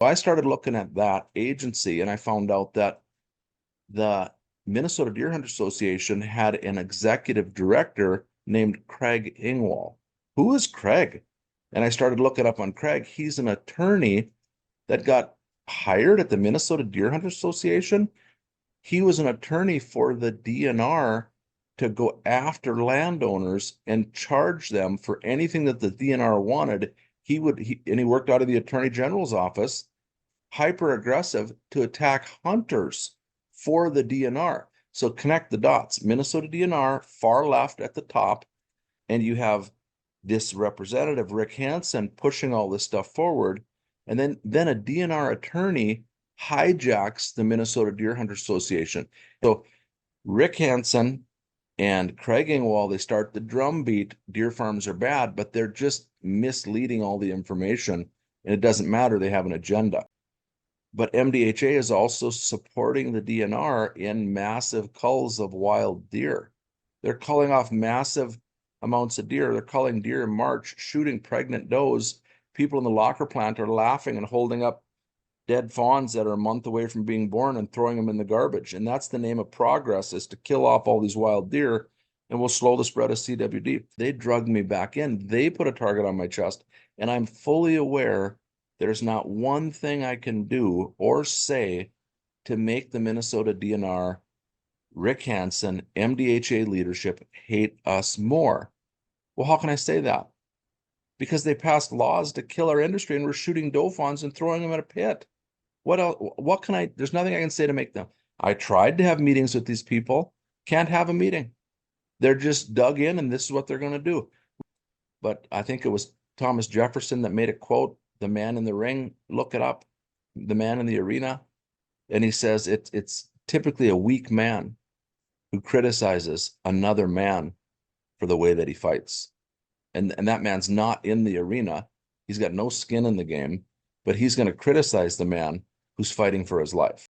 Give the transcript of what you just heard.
I started looking at that agency and I found out that the Minnesota Deer Hunter Association had an executive director named Craig Ingwall. Who is Craig? And I started looking up on Craig. He's an attorney that got hired at the Minnesota Deer Hunter Association. He was an attorney for the DNR to go after landowners and charge them for anything that the DNR wanted. And he worked out of the Attorney General's office, hyper aggressive to attack hunters for the DNR. So connect the dots. Minnesota DNR, far left at the top, and you have this representative, Rick Hansen, pushing all this stuff forward. And then a DNR attorney hijacks the Minnesota Deer Hunter Association. So Rick Hansen and Craig Ingwall, they start the drumbeat, deer farms are bad, but they're just misleading all the information. And it doesn't matter, they have an agenda. But MDHA is also supporting the DNR in massive culls of wild deer. They're culling off massive amounts of deer. They're culling deer in March, shooting pregnant does. People in the locker plant are laughing and holding up dead fawns that are a month away from being born and throwing them in the garbage. And that's the name of progress, is to kill off all these wild deer, and we'll slow the spread of CWD. They drugged me back in. They put a target on my chest, and I'm fully aware there's not one thing I can do or say to make the Minnesota DNR, Rick Hansen, MDHA leadership hate us more. Well, how can I say that? Because they passed laws to kill our industry and we're shooting doe fawns and throwing them in a pit. What else? What can I? There's nothing I can say to make them. I tried to have meetings with these people. Can't have a meeting. They're just dug in and this is what they're going to do. But I think it was Thomas Jefferson that made a quote, the man in the ring, look it up, the man in the arena. And he says it's typically a weak man who criticizes another man for the way that he fights. And that man's not in the arena. He's got no skin in the game, but he's going to criticize the man who's fighting for his life.